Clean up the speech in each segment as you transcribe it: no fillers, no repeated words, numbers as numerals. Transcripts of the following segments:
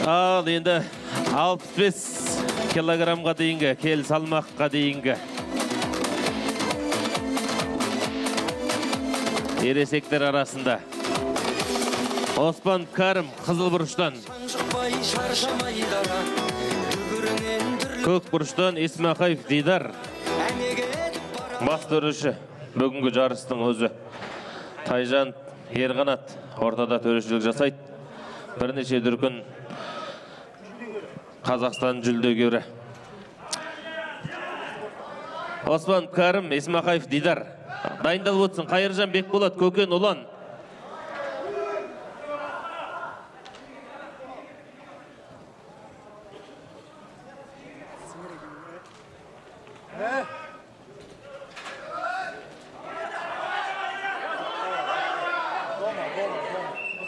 Ал енді 65 килограммға дейінгі, кел салмаққа дейінгі ересектер арасында Оспан Кәрім қызыл бұрыштан, көк бұрыштан Исмақаев Дидар бас төреші. Бүгінгі жарыстың өзі Тайжан Ерғанат ортада төрешілік жасайды. Бірнеше дүркін Қазақстан жүлдегері. Оспан Кәрім, Исмақаев Дидар дайындалып өтсін. Қайыржан Бекболат, Көкен Ұлан.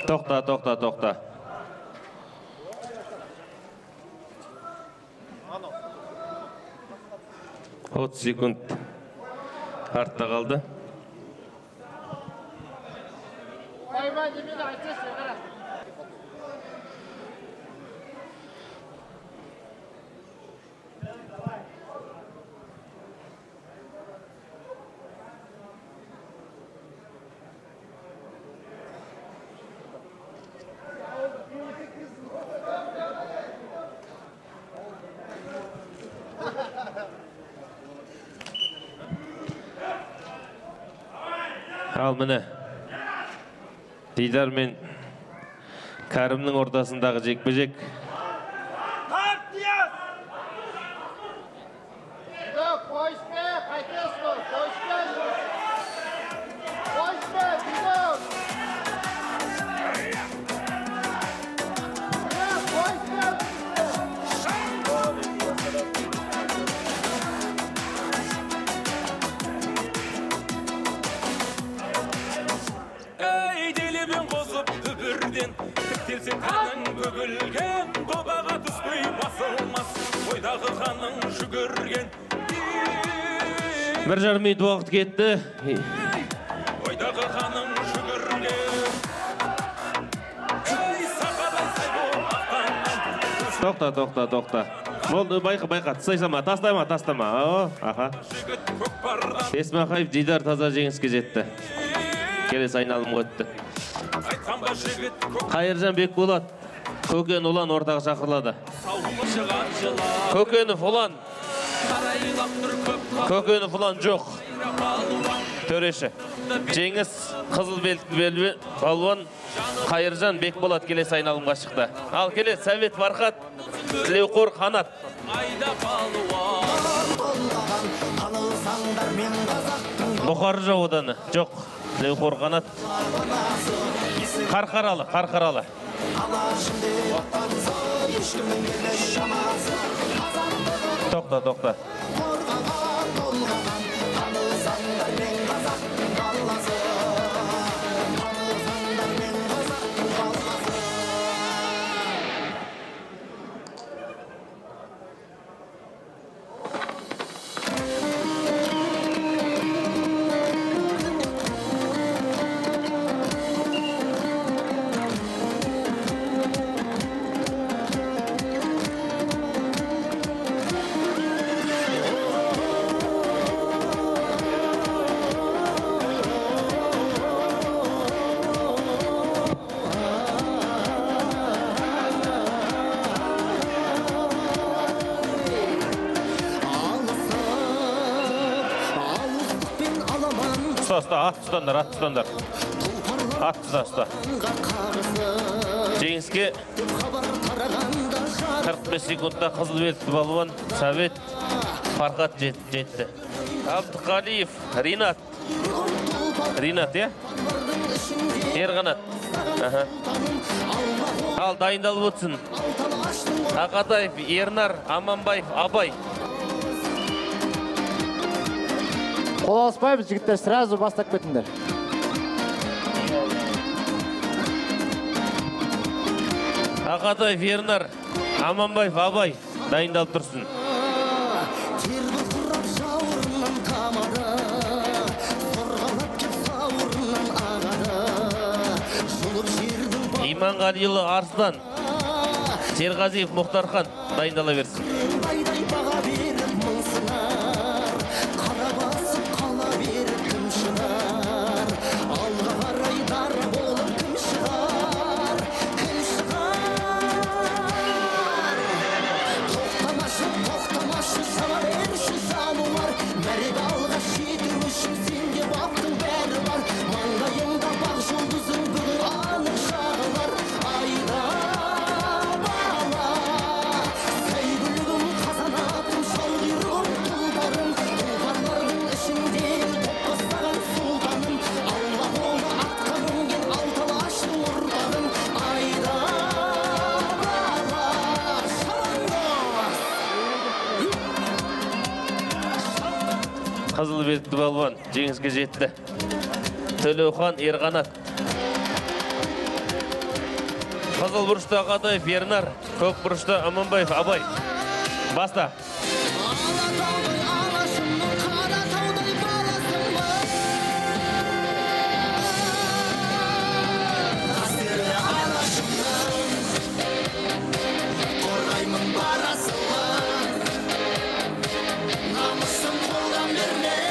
Тоқта. 30 секунд артта қалды. Ал міне Дидар мен Кәрімнің ортасындағы жекпе-жек. Тіктелсең қаның бөгілген, добаға түспей басылмас, ойдағы қаның жүгірген. 1,5 минут уақыт кетті. Ойдағы қаның жүгірген. Сақадай сай бол ақтаннан. Тоқта. Болды, байқа, тастайсама, тастама. Аха. Исмақаев Дидар таза жеңіске жетті. Келесі айналым өтті. Қайыржан Бекболат, Көкен Ұлан ортаға шақырылады. Көкенов Ұлан жоқ. Төреші. Жеңіс қызыл белгі балуан Қайыржан Бекболат келесі айналымға шықты. Ал келесі Сәбет Фархат, Тілеуқор Қанат. Бұқары жауыданы жоқ. Тілеуқор Қанат. Қарқаралы. Тоқта. Ат тұстандар. Жеңіске 45 секундта қызыл белгілі балуан Сәбет Фархат жетті. Абдықалиев Ринат, Ерғанат. Ал дайындалып өтсін. Ақатаев Ернар, Аманбаев Абай. Қол алыспайбыз, жігіттер, сразу бастап кетіңдер. Ақатаев Ернар, Аманбаев Абай дайындалып тұрсын. Иманғалиұлы Арслан, Серғазиев Мұхтархан дайындала берсін. Дайдай баға беріп мың сынар, қара басып қала беріп кім шынар, алға қарай дара болып кім шығар, кім шығар. Тоқтамашы, шала берші жануар, мәреге алға жету үшін сенде бақтың бәрі бар, маңдайыңда бақ жұлдызың бүгін анық шағылар, айда бала, сәйгүлігім қазанатым, шалғұйрығым тұлдарым, тұлғарлардың ішіндегі топпастаған сұлтаным, алла қолы атқа мінген алталаштың ұрпағым, айда бала, шалаңдас. Қызыл белдікті балуан жеңіске жетті. Төлеухан Ерғанат. Қызыл бұрышта Ағатаев Ернар, көк бұрышта Аманбаев Абай. Баста. Алатаудай алашымның, қаратаудай баласың ба? Қастерлі алашымның, қорғаймын барасың ба? Намысын қолдан бермес,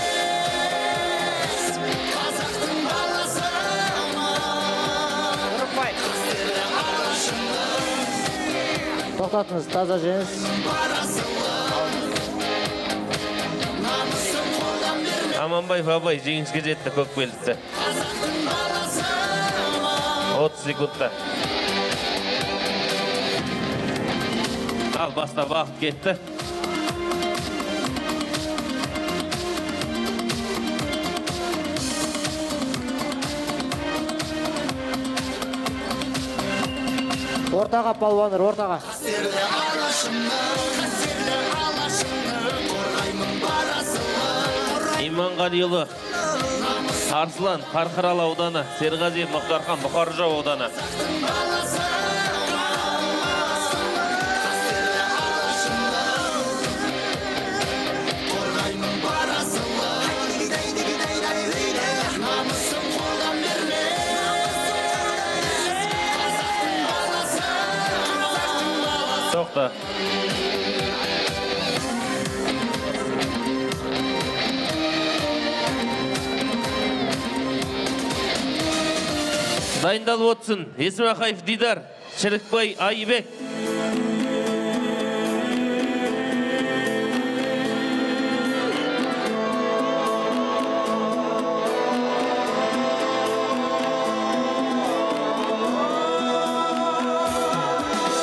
қазақтың баласы ма? Қастерлі алашымның, Тоқтатыңыз, таза жеңіс. барасың ба? Намысын қолдан бермес, Аманбаев Абай жеңіске жетті көк белдікті. қазақтың баласы ма? 30 секундта. Ал баста бағып кетті. Ортаға палуандар, ортаға. Қастерлі алашымның, қорғаймын барасың ба? Иманғалиұлы Арслан Қарқаралы ауданы, Серғазиев Мұхтархан Бұқар Жырау ауданы. Қорғаймын барасың ба? Намысын қолдан бермес, Тоқта. Дайындалып отырсын. Есмақаев Дидар, Шірікбай Айбек.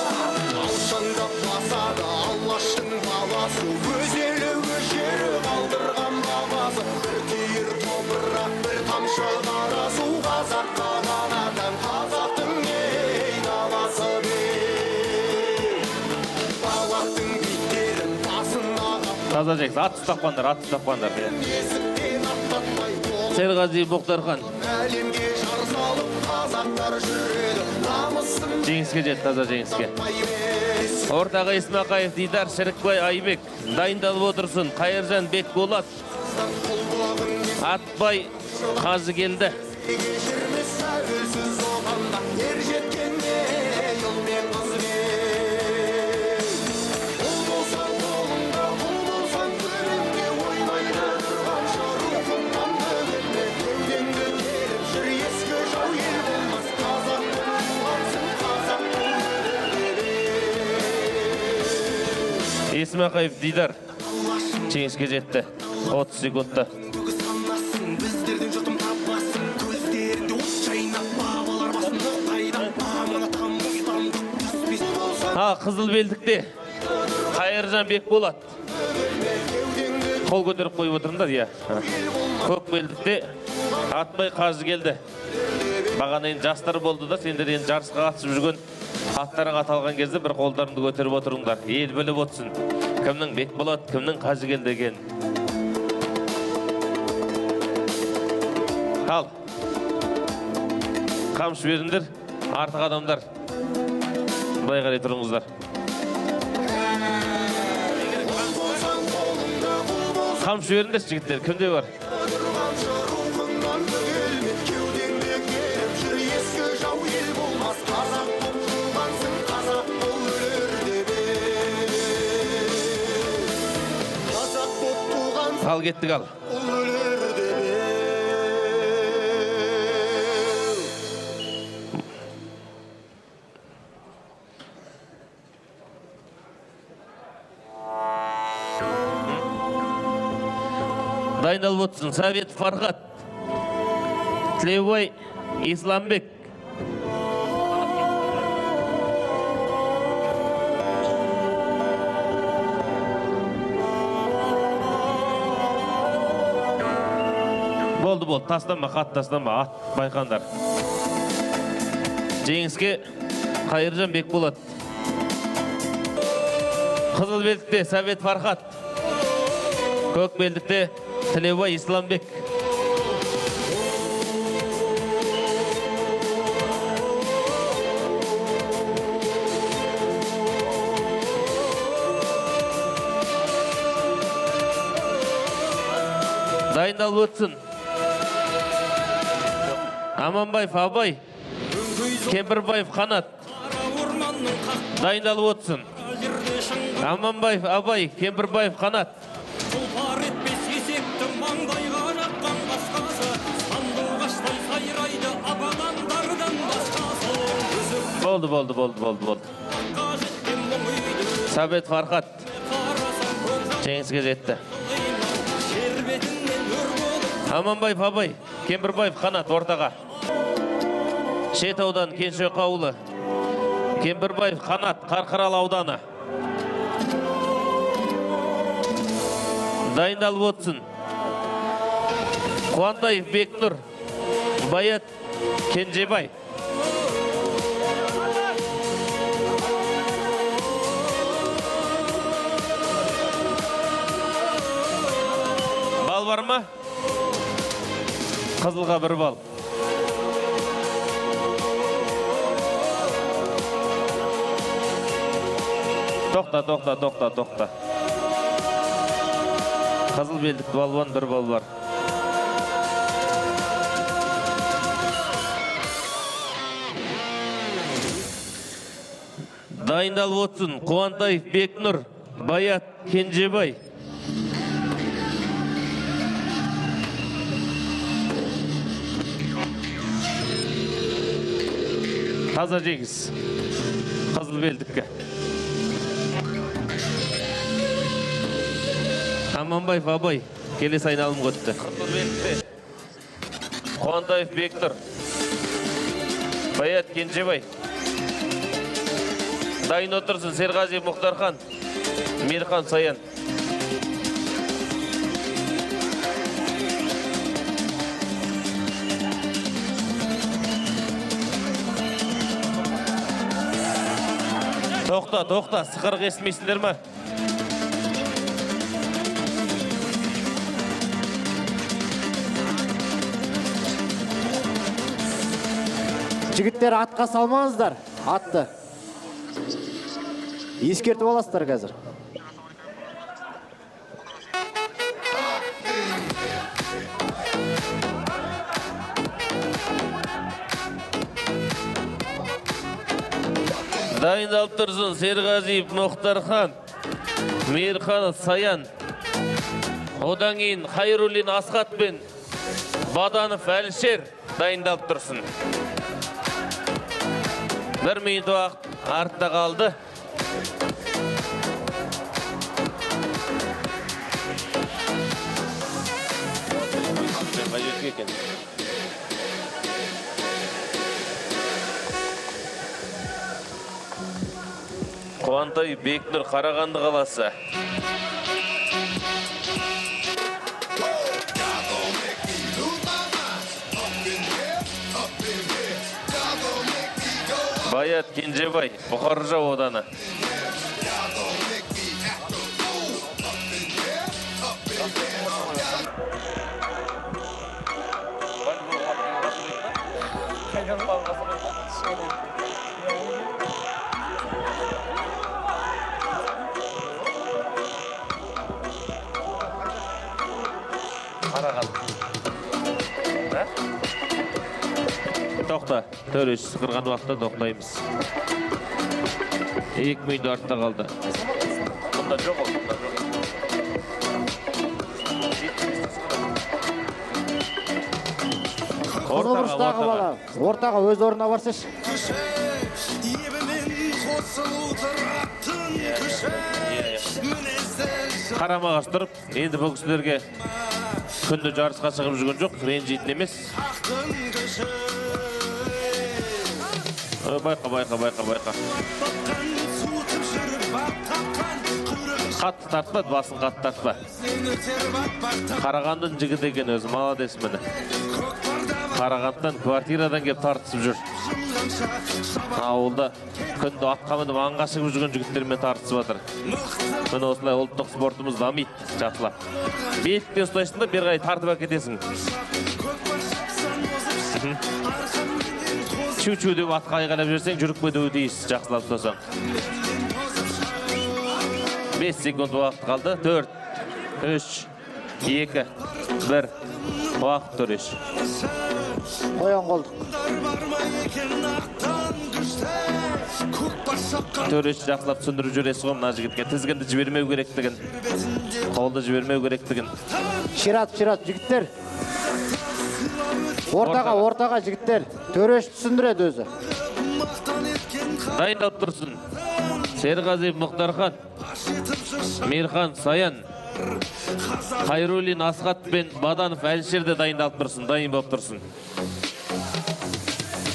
алшаңдап басады алаштың баласы, өз елі өз жері қалдырған бабасы, бір түйір топырақ, бір тамшы қара су, қазаққа ғана тән қазақтың ей даласы бей. Балақтың биттерін басына қап, Таза жеңіс. Ат ұстақпандар, ат ұстақпандар. есіктен аттатпай бол, Серғазиев Мұхтархан әлемге жар салып қазақтар жүреді, намысын жеңіске жетті, таза жеңіске. емес. Ортаға Есмақаев Дидар, Шірікбай Айбек. Дайындалып отырсын. Қайыржан Бекболат, Атбай Қазы келді. Кешірмес тәуелсіз оғанда, ер жеткенде ұл мен қызбен. Ұл болсаң қолыңда, ұл болсаң көлеңке, ойнайды тұрғанша рухыңнан бөгетме. Кеудеңді керіп жүр, ескі жау ел болмас, қазақтың туғансың, қазақтың өлі. Есмақаев Дидар жеңіске жетті. 30 секундта. Бүгін санасын, біздердің жұртым таппасын, көздерінде от жайнап, бабалар басын оқтайдан, амана там мұстамдық түспес болсаң, Қызыл белдікте Қайыржан Бекболат. Қол көтеріп қойып отырыңдар, иә. Көк белдікте Атбай Қазы келді. Бағанайын жастар болды да, сендер енді жарысқа қатысып жүрген аттарың аталған кезде бір қолдарыңды көтеріп отырыңдар. Ел біліп отырсын. Кімнің Бекболат, кімнің Қазы келді екен. Ал. Қамшы беріңдер, артық адамдар. Былай қарай тұрыңыздар. Қамшы беріңдер, жігіттер, кімде бар? кеудеңде керіп жүр, ескі жау ел болмас, қазақ болып туғансың, қазақ бол өлі. Ал кеттік ал. Бұл өлерде Дайындалып отырсын. Совет Фархат. Тілеубай Исламбек. Болды, тастанма, хат тастанма, ат байқандар. Жеңіске Қайыржан Бекболат. Қызыл белдікте Совет Фархат. Көк белдікте Тілеубай Исламбек. Дайындалып өтсін. Аманбаев Абай, Кемпірбаев Қанат. Дайындалып өтсін. Аманбаев Абай, Кемпірбаев Қанат. Тұлпар етпес есекті маңдайға жаққан басқасы, сандуғаштай сайрайды абадандардан басқасы. Болды. Совет Фархат жеңіске жетті. Аманбаев Абай, Кемпірбаев Қанат ортаға. Шетаудан Кеншөк ауылы. Кемпірбаев Қанат, Қарқаралы ауданы. Дайындалып өтсін. Қуантаев Бекнұр, Баят Кенжебай. Бал бар ма? Қызылға 1 бал. Тоқта. Қызыл белдік балуан 1 бал бар. Дайындалып өтсін. Қуантаев Бекнұр, Баят Кенжебай. Таза жеңіс. Қызыл белдікке. Аманбаев Абай келесі айналым өтті. Қызыл белдікте Қуантаев Бекнұр, Баят Кенжебай. Дайын отырсын. Серғазиев Мұхтархан, Мирхан Саян. Тоқта, сықырық естімейсіңдер ма? Жігіттер атқа салмаңыздар, атты. Ескертіп аласыздар қазір. Дайындалып тұрсын. Серғазиев Мұхтархан, Мейірхан Саян. Одан кейін Хайруллин Асхат пен Баданов Әлішер дайындалып тұрсын. 1 минут уақыт артта қалды. Қуантаев Бекнұр, Қарағанды қаласы. Баят Кенжебай, Бұқаржа ауданы. Тоқта, төреші сықырған уақытта тоқтаймыз. 2 минут артта қалды. Бұнда жоқ ол, бұнда жоқ. Қызылбұрыштағы бала. Ортаға өз орнына барсашы. Күші ебімен қосылу тұратын күші мінездер Қарама-қарсы тұрып, енді бұл кісілерге күнді жарысқа шығып жүрген жоқ, ренжитін емес. жақтың күші Байқа. баққан суытып жүріп бап тапқан құйрығын Қатты тартпа, басын қатты тартпа. сен өтер бақпақтан Қарағандың жігіті екен өзі, молодец міне. көкпарда Қарағандан, квартирадан кеп тартысып жүр. жымғанша шабан Ауылда күнді атқа мініп аңға шығып жүрген жігіттермен тартысып жатыр. мықты Міне осылай ұлттық спортымыз дамиды, жақсылап. Биіктен ұстайсың да, бері қарай тартып әкетесің. көкпар шапсан озып арқамменен қозып Чу-чу деп атқа айғайлап жүрсең, жүріп кетуі тиіс, жақсылап ұстасаң. 5 секунд уақыт қалды. 4, 3, 2, 1. Уақыт төреш. Қоян қолдық. бармай екен ақтан күшті көкпар шапқан Төреш жақсылап түсіндіріп жүресіз ғой мына жігітке. Тізгінді жібермеу керектігін, қолды жібермеу керектігін. Шират, жігіттер. Ортаға жігіттер. Төреш түсіндіреді өзі. мақтан еткен Дайындалып тұрсын. Серғазиев Мұхтархан, Мейірхан Саян, Хайруллин Асхат пен Баданов Әлішер де дайындалып тұрсын, дайын болып тұрсын.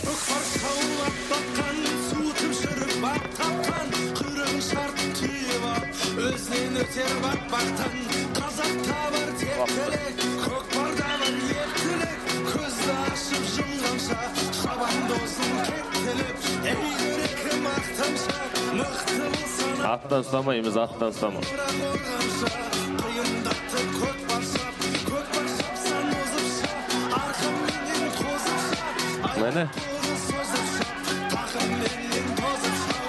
көкпар шаулап баққан суытып жүріп бап тапқан құйрығын шартып түйіп ап өзінен өтер батпақтан қазақта бар тектілік көкпарда бар ертілік көзді ашып жұмғанша шабан досын кектіліп ей көрекім мақтаншақ мықты болсаң Аттан ұстамаймыз, аттан ұстама. қорғанша қиындықты көкпар шапсан озып шап арқамменен қозып шап Мәне? созып шап тақымменен тозып шап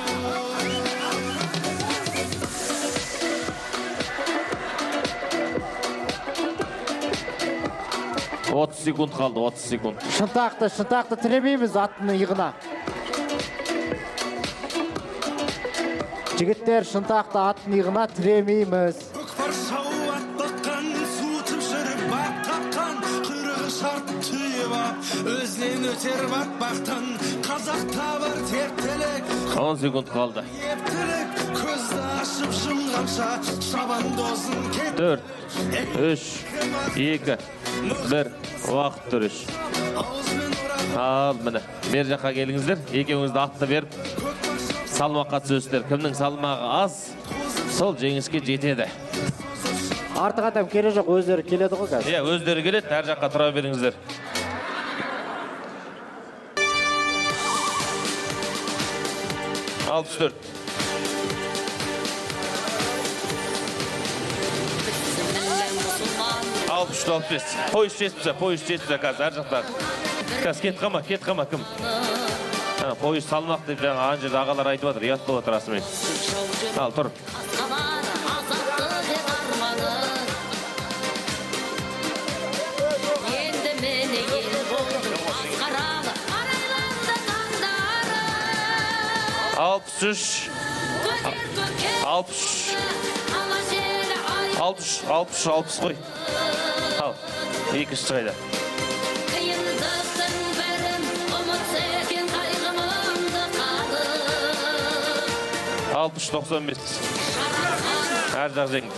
30 секунд қалды, 30 секунд. Шынтақты тіремейміз аттының иығына. Жігіттер, шынтақты аттың иығына тіремейміз. көкпар шауып ат баққан суытып жүріп бап тапқан құйрығы шартып түйіп ап өзінен өтер батпақтан қазақта бар тектілік 10 секунд қалды. ептілік көзді ашып жұмғанша шабан досын кет 4, 3, 2, 1. Уақыт төреш. ауызбен орап Ал, міне. Бер жаққа келіңіздер. Екеуіңізді атты беріп, салмаққа түсесіздер. Кімнің салмағы аз, сол жеңіске жетеді. Артық адам келе жоқ, өздері келеді ғой қазір. Иә, өздері келеді, әр жаққа тұра беріңіздер. Алпыс төрт. 63-65. Пойыз жетпісе қазір, әр жақтағы. Қазір кет қама, кім? Пойыз салмақ деп жаңа ан жерде ағалар айтып жатыр, ұят болып жатыр расымен. Ал, тұр. Алпыс үш. 60 қой. Ал, екінші шығайды. 60-95. Әр жақ жеңді.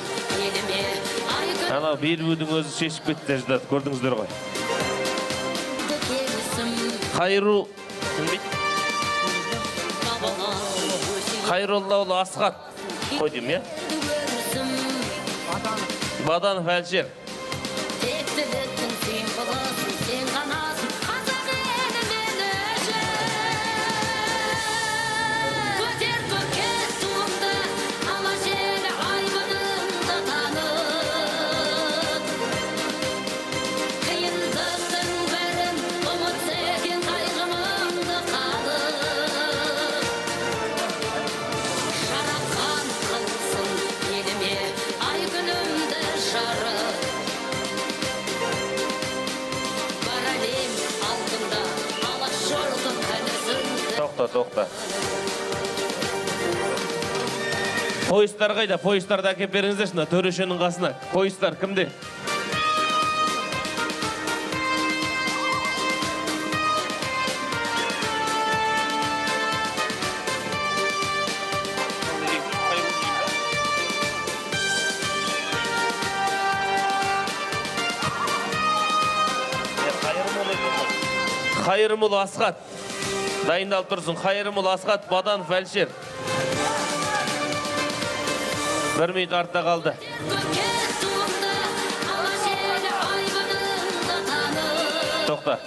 Анау белбеудің өзі шешіп кетті ждады, көрдіңіздер ғой. Хайроллаұлы Асхат. Қой дейм, е? Баданов Әлішер. Тоқта. Пойыздар қайда? Пойыздарды әкеп беріңіздер шына, төрешенің қасына. Пойыздар кімде? Хайырмұл Асқат. Дайындалып тұрсын. Хайырмұл Асқат, Баданов Әлшер. 1 минут артта қалды. Тоқта.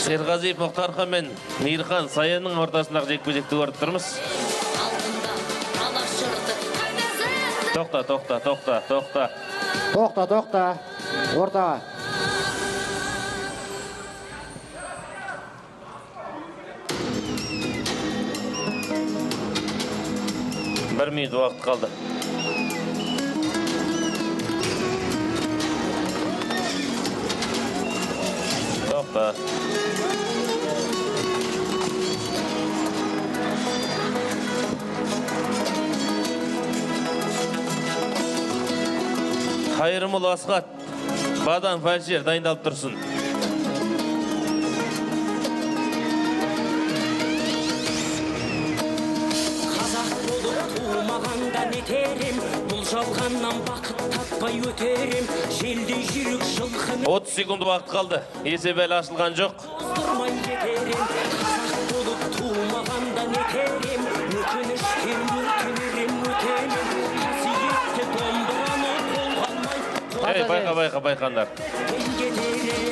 Серғазиев Мұхтархан мен Мейірхан Саянның ортасындағы жекпе-жекті көріп тұрмыз. Тоқта. Тоқта. Ортаға. Bir minut vaqt qaldı. Toqta. Хайырмұл Асқат, Баданов Әлшер дайындалып тұрсын. Қазақ болып туылмағанда нетерем, бұл жалғаннан бақыт таппай өтерем, желде жүрек жылқымен 30 секунд вақт қалды. Есеп әлі ашылған жоқ. тұрмай кетерем. Қазақ болып туылмағанда нетерем, өкініштен өтемем. Қасиетті домбыраны қолғанмай Байқандар.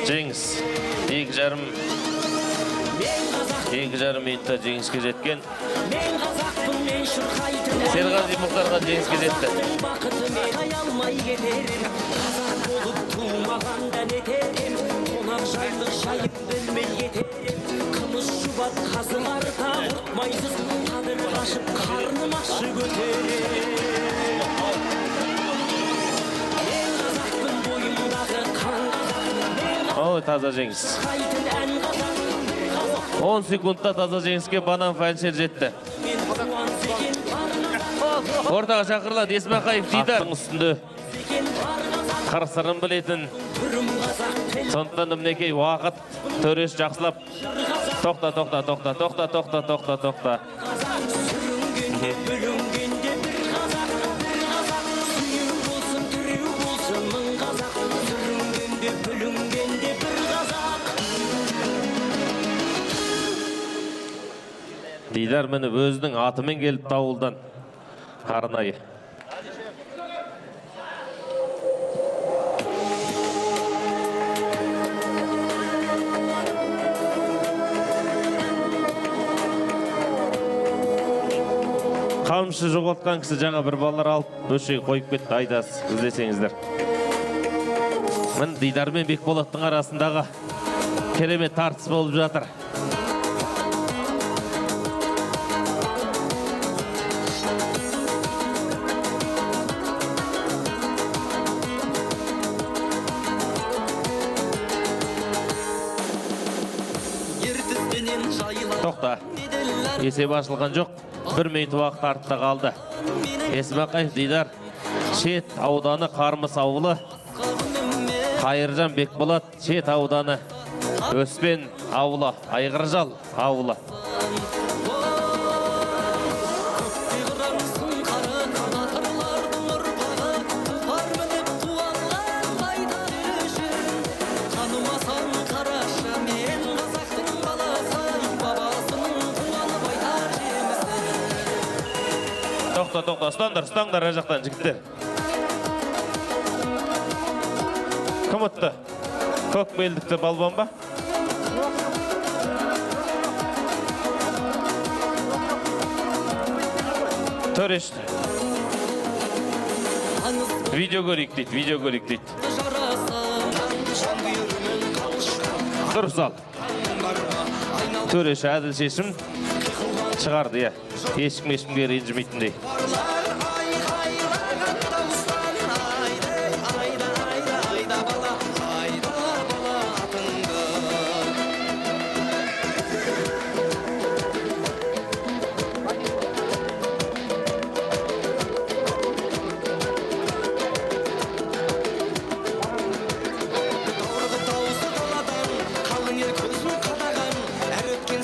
Жеңіс. 2,5 минутта жеңіске жеткен. Мен қазақпын, мен шырқайтын Серғазиев Мұхтархан жеңіске жетті. бақытымен аялмай кетерім. Қазақ болып туылмағанда нетерем, қонақ жайлық жайып білмей кетерем. Қымыз шұбат қазыларда ұтмайсыз, қадыр қашып қарным ашы көтерем. Мен қазақпын, бойымдағы қан қазақ, Ой, таза жеңіс. қайтын ән қазақ. 10 секундта таза жеңіске Баданов Әлшер жетті. Мен қуан зеген бар Ортаға шақырылады Есмақаев Дидар үстінде. зеген бар қазақ. Қыр сырын білетін. Түрім қазақ, тіл Сондықтан мінекей уақыт төреш жақсылап. Тоқта. сүрінгенде бүлінгенде бір қазақ, сүйеу болсын түреу болсын мың қазақ, сүрінгенде бүлінгенде бір қазақ. Дидар мініп өзінің атымен келіп тауылдан. Арнайы. Қамшы жоғалтқан кісі жаңа бір балалар алып, өшеге қойып кетті, айдас, іздесеңіздер. Мін Дидар мен Бекболаттың арасындағы керемет тартыс болып жатыр. Тоқта. Есеп ашылған жоқ. 1 минут уақыт артта қалды. Есмақаев Дидар, Шет ауданы Қармыс ауылы. Қайыржан Бекболат, Шет ауданы Өспен ауылы, Айғыржал ауылы. Тоқта, ұстаңдар жақтан жігіттер. Кім ұтты? Көк белдікті балбан ба? Төреш. Видео көрейік дейді. Дұрыс ал. Төреш әділ шешім шығарды, иә. Ешкімге ренжімейтіндей. Қалың ел көзін қадаған, әр өткен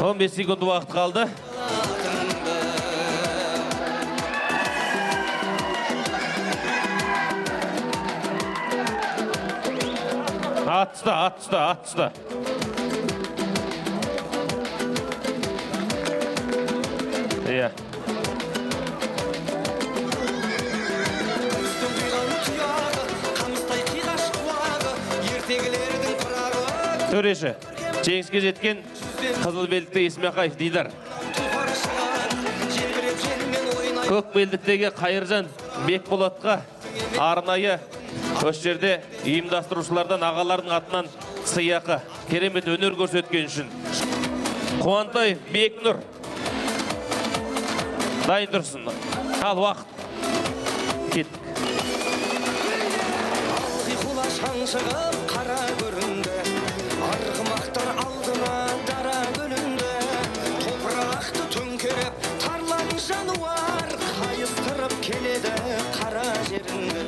15 секунд уақыт қалды. Ат тұста. Иә. Төреші, жеңіске жеткен қызыл белдікті Есмақаев Дидар. Көк белдіктегі Қайыржан Бекболатқа арнайы осы жерде ұйымдастырушылардан ағалардың атынан сыйақы, керемет өнер көрсеткен үшін. Қуантай Бекнұр дайын тұрсын. Ал уақыт. Кеттік. Шаңшығып қара көрінді, арғымақтар алдына дара бөлінді. Топырақты төңкеріп, тарлан жануар, қайыстырып келеді қара жерінді.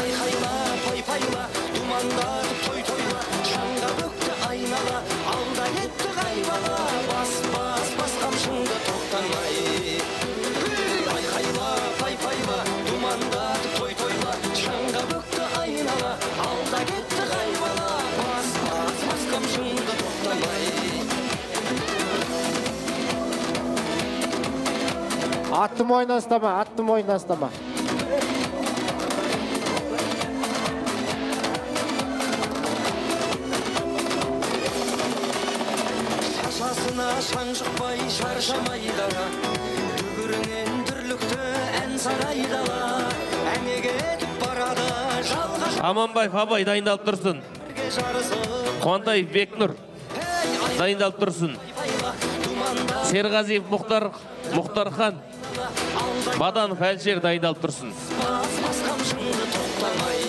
Айқайла, пай-пайла, думандатып той-тойла, шаңға бөкті айнала, алда кетті қайбала, бас қамшыңды тоқтамай. Айқайла, пай-пайла, думандатып той-тойла, шаңға бөкті айнала, алда кетті қайбала, бас қамшыңды тоқтамай. Атты мойнынан ұстама. Шашасына шаң жұқпай шаршамай дара, дүбірінен дүрлікті ән сарай дала, әнеге етіп барады жалға Аманбаев Абай дайындалып тұрсын. Қуантай Бекнұр дайындалып тұрсын. Серғазиев Мұхтархан Баданов Әлшер дайындалып тұрсын. Бас қамшыңды тоқтамай.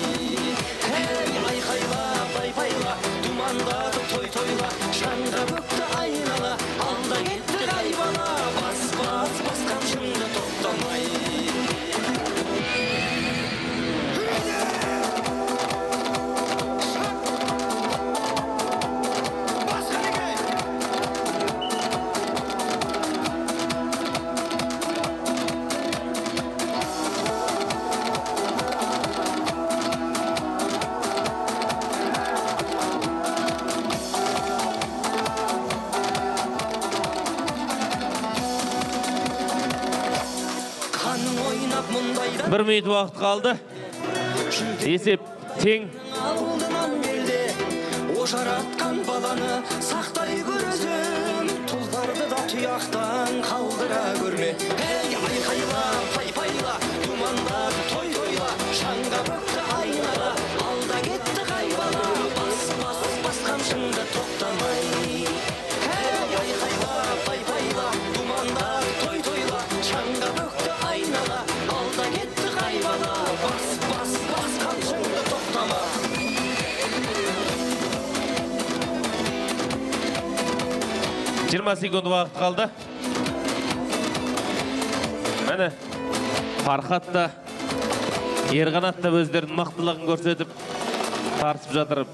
Айқайла, пай-пайла, думандатып той-тойла, шаңға бөкті айнала, алда кетті қайбала, бас қамшыңды тоқтамай. Бір минут уақыт қалды. Есеп тең. Алдынан келді, ошаратқан баланы сақтай көрізім, тұлдарды да тұяқтан қалдыра көрме. Айқайла, пай-пайла, думандады той-тойла, шаңға бөкті айнала, алда кетті қайбала, бас қамшыңды тоқтамай. Айқайла, пай-пайла, думандады той-тойла, шаңға бөкті айнала, алда кетті қайбала, бас қамшыңды тоқтама. Жиырма секунд уақыт қалды. Мәне, Фархат та, Ерғанат та өздерінің мақтылығын көрсетіп, тартып жатырып.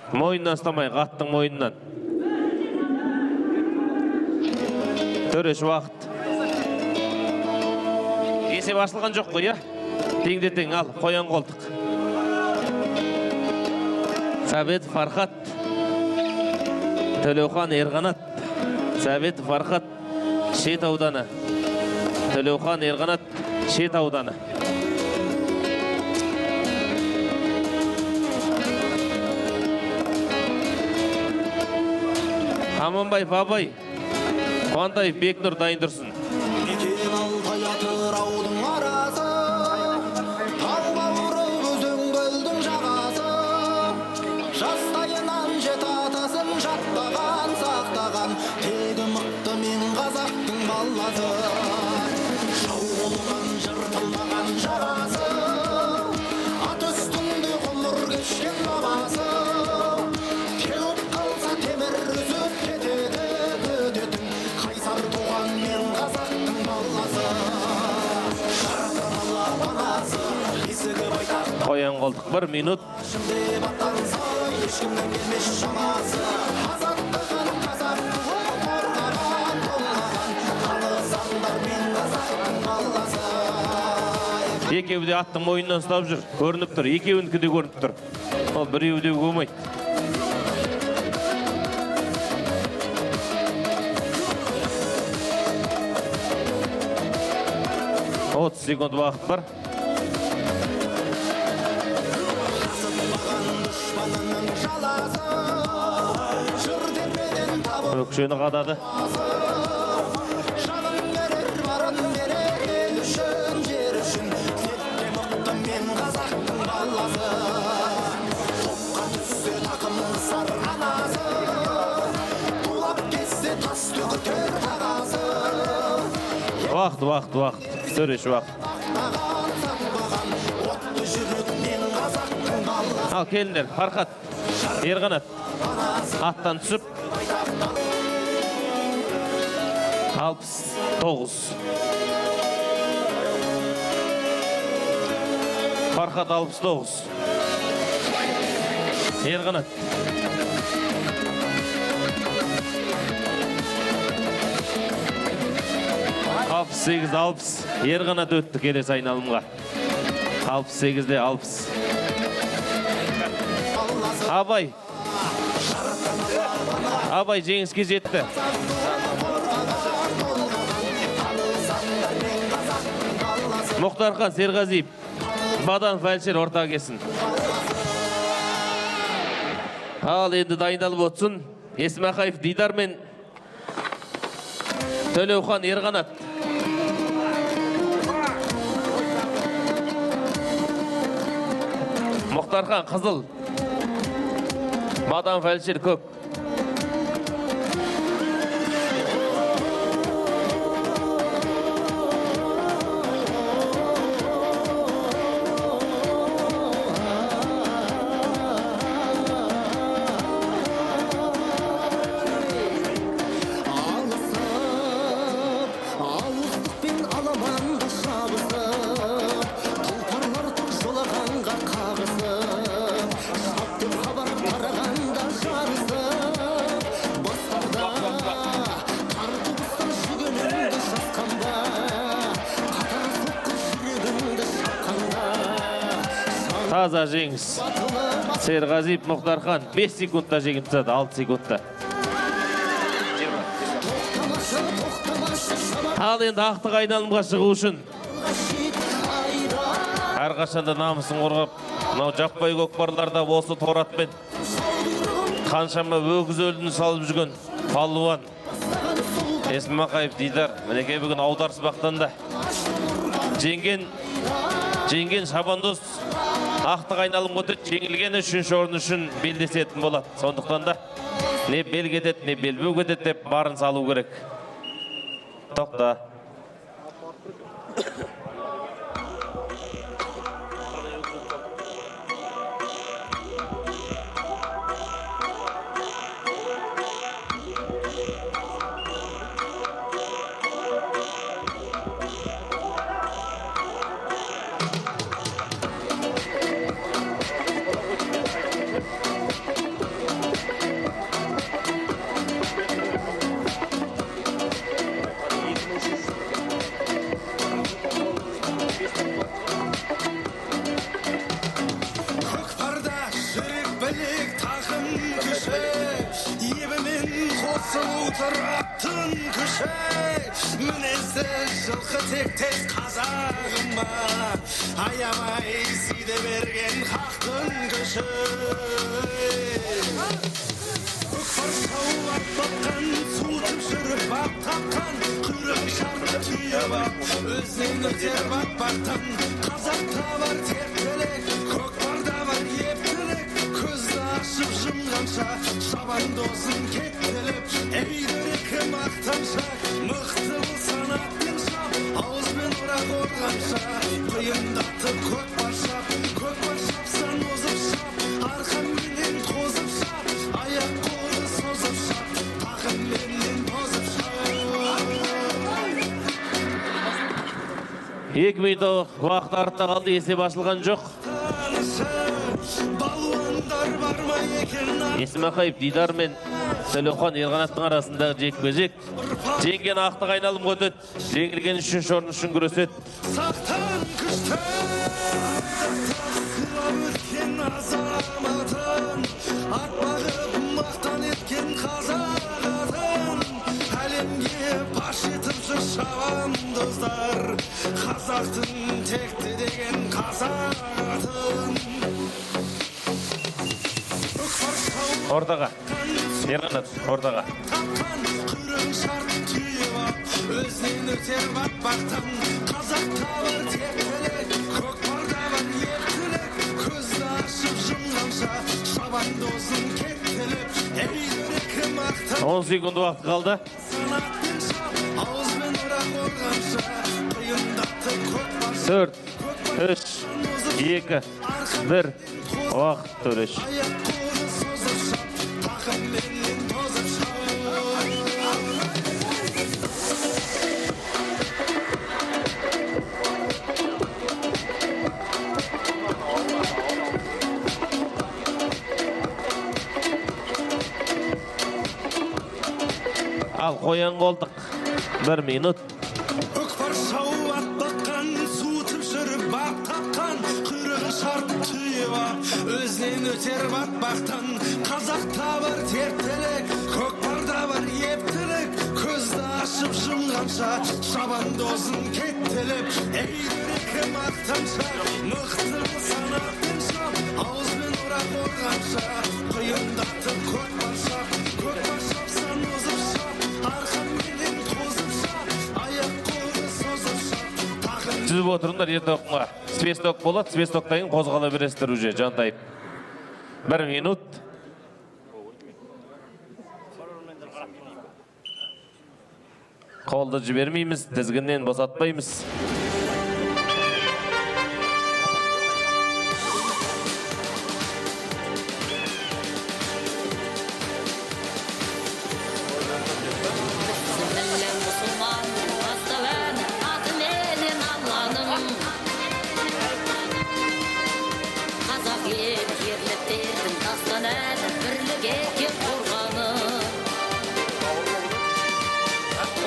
Мойыннан ұстамай, қаттың мойыннан. Төреш уақыт. Есеп ашылған жоқ қой, я? Теңде тең, ал, қоян қолдық. Сәбет Фархат, Төлеухан Ерғанат. Сәбет Фархат, Шет ауданы. Төлеухан Ерғанат, Шет ауданы. Аманбаев Абай, Қуантай Бекнұр дайын тұрсын. Екен алтай атыраудың арасы, талбауры өзің көлдің жағасы. Жастайынан жет атасын жаттаған, сақтаған, тегі мықты мен қазақтың баласы. Жау қолынан жыртылмаған жарасы, ат үстінде ғұмыр кешкен бабасы. Теуіп қалса темір үзіп кетеді өтетін, қайсар туған мен қазақтың баласы. Жарқырмала банасы, есігі байтақ Қоян қолдық 1 минут. деп аттан сай. ешкімнен келмес шамасы азаттығын қазақтың қорғаған толғаған танысаңдар мен қазақтың баласы. Екеуі де аттың мойнынан ұстап жүр, көрініп тұр, екеуінікі де көрініп тұр. Ол біреуі де болмайды. 30 секунд уақыт бар. Өкшені қадады. Уақыт. Сөреш уақыт. Ал келіндер, Фархат, Ерғанат, аттан түсіп. 69. Фархат 69. Ерғанат. Алпыс 60. Ерғанат өтті келесі айналымға. 68-де 60. Абай жеңіске жетті. Мұхтархан Серғазиев, Бадан Фәлшер ортаға келсін. Ал енді дайындалып отсын. Есмақаев Дидар мен Төлеухан Ерғанат. Мұхтархан қызыл, Бадан Фәлшер көк. Таза жеңіс. Серғазиев Мұхтархан 5 секундта жеңіп тастады, 6 секундта. Ал енді ақтық айналымға шығу үшін әрқашанда намысын қорғап, мынау жаппай көкпарларда осы торатпен қаншама өгіз өлін салып жүрген палуан Есмақаев Дидар мінекей бүгін аударыспақтан да жеңген шабандоз ақтық айналым өтіп жеңілгені үшінші орын үшін белдесетін болады. Сондықтан да не бел кетеді, не белбеу кетеді деп барын салу керек. Тоқта. Тұраттың күші мінезді жылқы тектес қазағыма аямай сүйде берген хақтың күші көкпар шаулап баққан суытып жүріп ап тапқан құйрық шарты түйіп ап өзінен өтер батпақтан қазақта бар тектілік көкпарда бар ептілік көзді ашып жұмғанша шабандозын кеттіліп әйдірек мақтаншақ мықты болсан атпен шап ауызбен орақ орғанша құйындатып көкпар шапсан озып шап арқанменен қозып шап аяқ қолды созып шап тақымменен тозып шап 2 минут уақыт артта қалды, есеп ашылған жоқ. балуандар бар ма екен Есмақаев Дидар мен Төлеухан Ерғанаттың арасындағы жекпе-жек. Жеңген ақтық айналымға өтеді. Жеңілген үшінші орын үшін күреседі. Сақтан күштен сылап өткен азаматын, ат бағып мақтан еткен қазақ атын, әлемге паш етіп жүр шабандоздар, қазақтың текті деген қазақ атын. Ортаға. Ерғанат, ортаға. Тапқан күрең шарт түйіп ап, өзінен өтер батпақтан, қазақта бар тектілік, көкпарда бар ептілік, көзді ашып жұмғанша шабандозын кеттіліп, ей дөрекі мақтан 10 секунд уақыт қалды. санатпен шап, ауызбен орақ орғанша қиындатып көкпар 4, 3, 2, 1. Уақыт Төреш. аяқ қолы созып шап, тақымменен тозып шап. Ал қоян қолдық. 1 минут. Көкпар шауып ат баққан, суытып жүріп бақ таққан, құйрығы шарт түйіп ап, өзінен өтер батпақтан, қазақта бар тектілік, көкпарда бар ептілік, көзді ашып жұмғанша шабандозын кеттіліп, ей дөрекі мақтанша, мықтылы санатпен шап, ауызбен орақ орғанша қиындатып көкпар шап, көкпар шапсан озып шап, арқанменен қозып шап, аяқ қолы созып шап, тағын Түзіп отырыңдар ертоққа. Свесток болады, свестоктайын қозғала бересіздер уже жантайып. 1 минут. Қолды жібермейміз, тізгіннен босатпаймыз. Сенелен мұсылман, бастауән, атыменен Алланың. Қазақ ел ерліктердің тастанән, бірліге кеп қорғаны.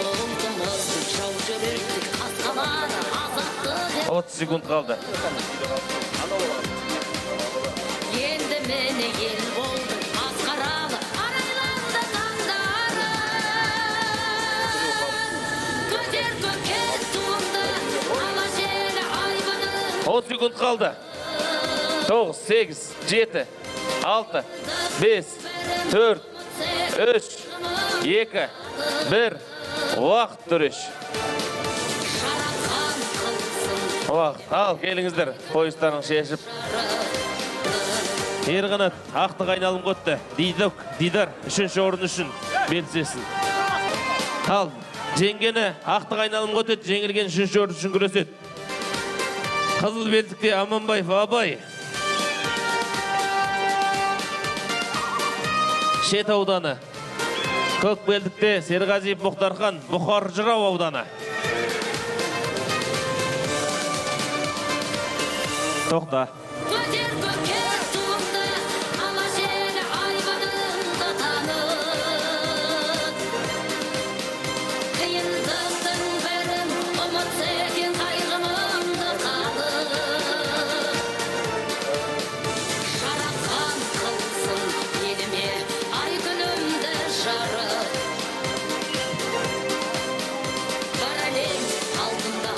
Ұлтымыздың жау жүректік қасқалары, азаттық 30 секунд қалды. енді мені ел болды, масқаралы, арайланды таңдары. Көтер көкке туымды, ала желі айбының. 30 секунд қалды. 9, 8, 7, 6, 5, 4, 3, 2, 1. Уақыт Төреш. Жаратқан қылсын Уақыт. Ал, келіңіздер. Поездарың шешіп. Ерғанат, ақтық айналым көтті. Дидар, үшінші орын үшін белсесін. Ал, жеңгені ақтық айналым көтеді, жеңілген үшінші орын үшін күреседі. Қызыл белдікте Аманбаев Абай. Шет ауданы. Көк белдікте Серғазиев Мұхтархан, Бұхар Жырау ауданы. Тоқта. көтер көкке туымды, ала желі айбыныңды танып. Қиындықтың бірін ұмытса екен қайғымыңды қалып. Жаратқан қылсын еліме ай күнімді жарып. Бар әлем алдында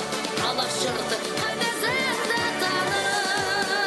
алаш жұрты қадіріңді танып.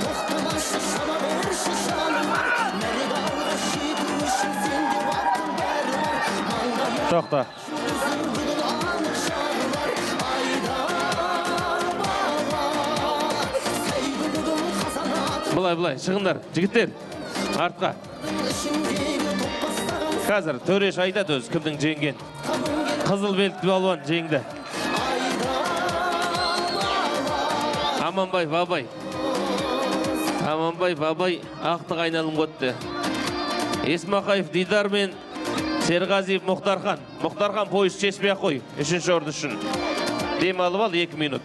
тоқтамашы шаба берші жаным мәрек алға жетуші сенде бақтың бәрі бар маңдайы Тоқта. бүгін анық жары бар айда бала сәйгүлігім қазанат Былай, шығындар, жігіттер. Артқа. ішіндегі топпастаған Қазір төреш айтады өз кімдің жеңген. Қызыл белтті балуан жеңді. Аманбай, Бабай, ақтық айналым көтті. Есмақаев Дидар мен Серғазиев Мұхтархан. Мұхтархан пойыз шешпей қой, үшінші орды үшін. Дем алып ал 2 минут.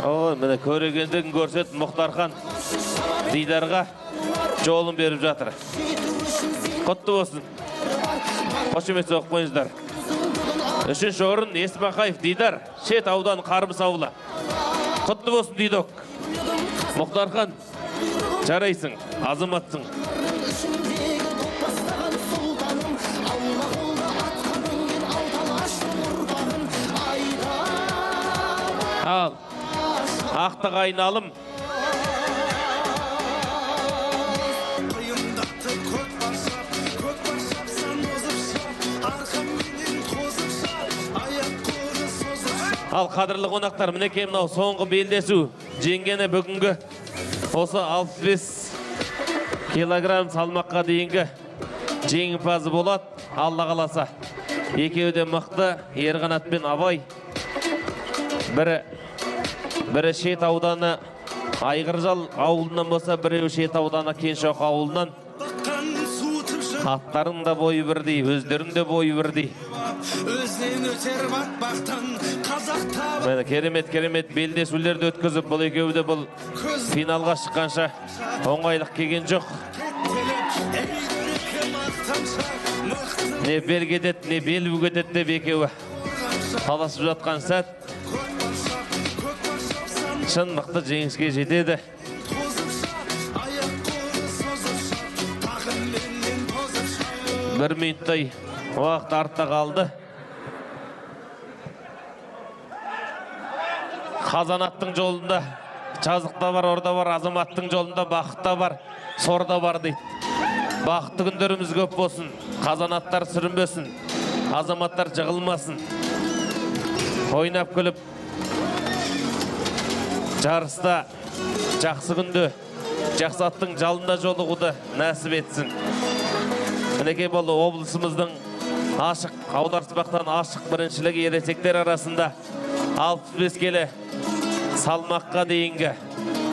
О, міне көрегендігін көрсет Мұхтархан Дидарға жолын беріп жатыр. Құтты болсын. Қошемет соғып қойыңыздар. Үшінші орын Есмақаев Дидар, шет аудан Қарбыс ауылы. Құтты болсын Дидок. Мұхтархан, жарайсың, азаматсың. ішіндегі топпастаған сұлтаным алла қолда атқа мінген алтан аштың ұрпағын айда Ал, ақтық айналым. Қиындықты көк баршап сан озып шап арқамменен қозып шап аяқ қолы созып шап Ал қадірлі қонақтар, мінекей мынау соңғы белдесу. Жеңгені бүгінгі осы 65 килограмм салмаққа дейінгі жеңімпазы болады. Алла қаласа. Екеуі де мықты, Ерқанат пен Абай. Бірі шет ауданы Айғыржал ауылынан болса, біреу шет ауданы Кеншоқ ауылынан. баққан суытып жүр Аттарың да бойы бірдей, өздерің де бойы бірдей. өзінен өтер батпақтан қазақ Мені керемет белдесулерді өткізіп, бұл екеуі де бұл көз финалға шыққанша оңайлық келген жоқ. Не бел кетеді, не бел бүгетеді деп екеуі таласып жатқан сәт шын мықты жеңіске жетеді. Бір минуттай уақыт артта қалды. Қазанаттың жолында жазықта бар, орда бар, азаматтың жолында бақытта бар, сорда бар дейді. Бақытты күндеріміз көп болсын, қазанаттар сүрінбесін, азаматтар жығылмасын. Ойнап күліп, жарыста жақсы күнді, жақсы аттың жалында жолығуды нәсіп етсін. Мінекей бұл облысымыздың ашық, аударыспақтан ашық біріншілігі ересектер арасында 65 келі салмаққа дейінгі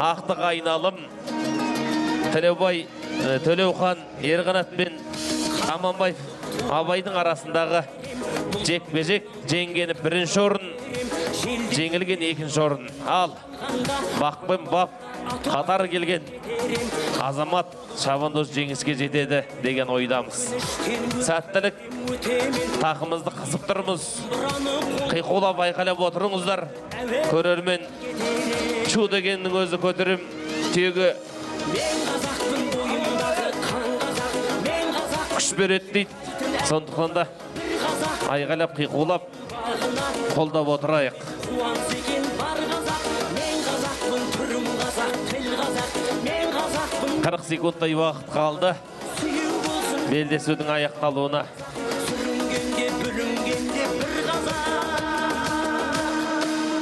ақтық айналым. Төлеухан Ерқанат пен Аманбаев Абайдың арасындағы жекпе-жек. Жеңгені 1-ші орын, жеңілген 2-ші орын. Ал бақ пен бап қатар келген азамат шабандоз жеңіске жетеді деген ойдамыз. Сәттілік, тақымызды қызып тұрмыз. Қиқулап айқайлап отырыңыздар. Көрермен шу дегеннің өзі көтерім тегі күш береді дейді. Сондықтан да айқайлап қиқулап қолдап отырайық. 40 секундтай уақыт қалды белдесудің аяқталуына.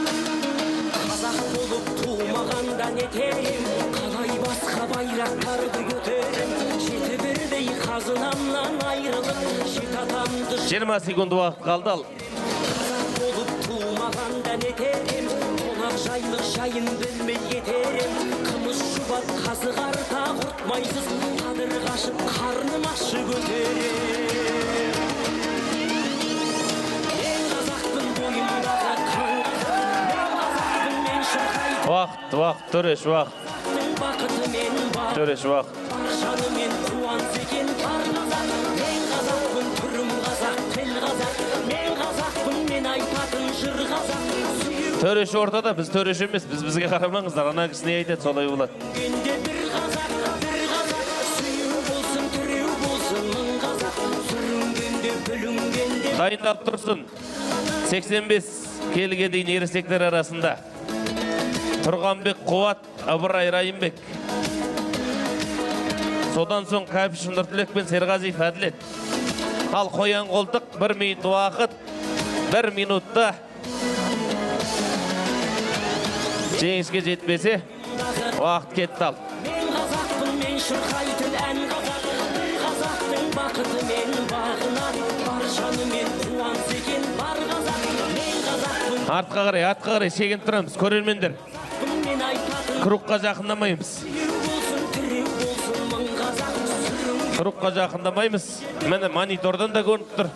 Қазақ болып тумағанда нетерем, қалай басқа байрақтарды көтерем, жеті бірдей қазынамнан айрылып, жет атамды 20 секунд уақыт қалды. Ал қазақ болып тумағанда нетерем, қонақ жайлық жайын білмей кетерем, қымыз шұбат қазы қарта құртмайсыз, қадыр қашып қарным ашы көтерем. Мен қазақпын бойымдағы қан қазақ, мен қазақпын, мен шырқайтын уақыт, төреш уақыт, бақыты мен бар. төреш уақыт. Жанымен қуанса екен бар қазақ, мен қазақпын, түрім қазақ, тіл қазақ, мен қазақпын, мен айтатын жыр қазақ. Төреш ортада, біз төреш емес, бізге қарамаңыздар, ана кісі не айтады, солай болады. Сүйгенде бір қазақ, сүйеу болсын, түреу болсын, мың қазақ, сүрінгенде, бүлінгенде Дайындап тұрсын. 85 келіге дейін ересектер арасында Тұрғанбек Қуат, Абырай Райымбек. Содан соң Кәпіш Нұртілек пен Серғазиев Әділет. Ал Қоян Қолтық 1 минут уақыт, 1 минутта жеңіске жетпесе, уақыт кетті ал. Мен қазақпын, мен шырқайтын ән қазақ. Қазақтың бақыты мен бағынан, баршанымен қуаныс екен бар қазақ. Мен қазақпын, Артқа қарай шегініп тұрамыз, көрермендер. мен айтатын Кругқа жақындамаймыз. сүйеу болсын, тіреу болсын мың қазақ. Сүрін Кругқа жақындамаймыз. Міне монитордан да көрініп тұр.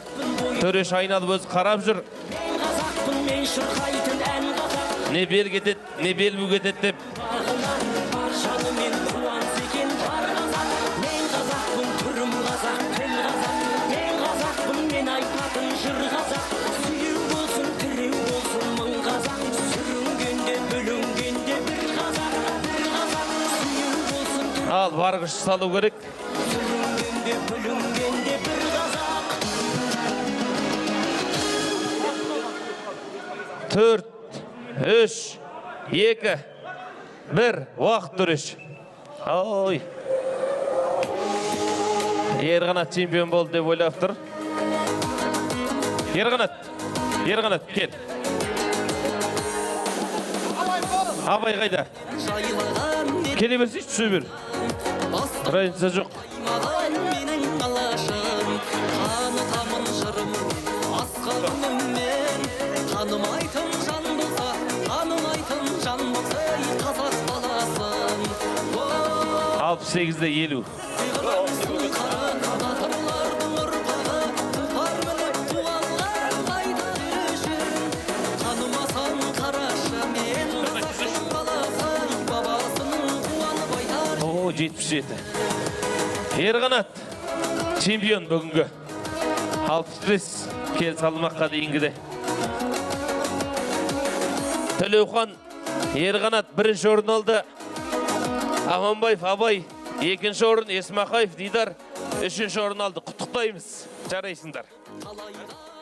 Төреш айналып өзі қарап жүр. мен қазақпын, мен шырқайтын ән қазақ. Не бел кетеді, не бел бу кетеді деп. Бағынан, баршанымен қуаныс екен бар қазақ. Мен қазақпын, түрім қазақ, тіл қазақ. Мен қазақпын, мен айтатын жыр қазақ. Сүйеу болсын, тіреу болсын мың қазақ. Сүрінгенде, бүлінгенде бір қазақ. Бір қазақ, сүйеу болсын, Ал барғыш салу керек. сүрінгенде, бүлінгенде бір қазақ. 4, 3, 2, 1, уақыт Төреш. Ой. Ерғанат чемпион болды деп ойлап тұр. Ерғанат, кел. Абай қайда? Келе берсейші, түсе бер. Разница жоқ. Маған менің алашым, танытамын жырым, асқарыммен. Танымайтын жан болса, танымайтын жан болса, қазақ баласын. 68-де 50. Сыйғырымсың қара, батырлардың ұрпағы, тұлпар мініп туғанға қайда жүруші. Танымасаң қарашы, мен қазақтың баласы, бабасының қуанып айтар. О, 77. Ерғанат чемпион бүгінгі. 65 кел салмаққа дейінгіде. Төлеухан Ерғанат 1-ші орын алды. Аманбаев Абай 2-ші орын, Есмақаев Дидар 3-ші орын алды. Құттықтаймыз. Жарайсыңдар. Талайда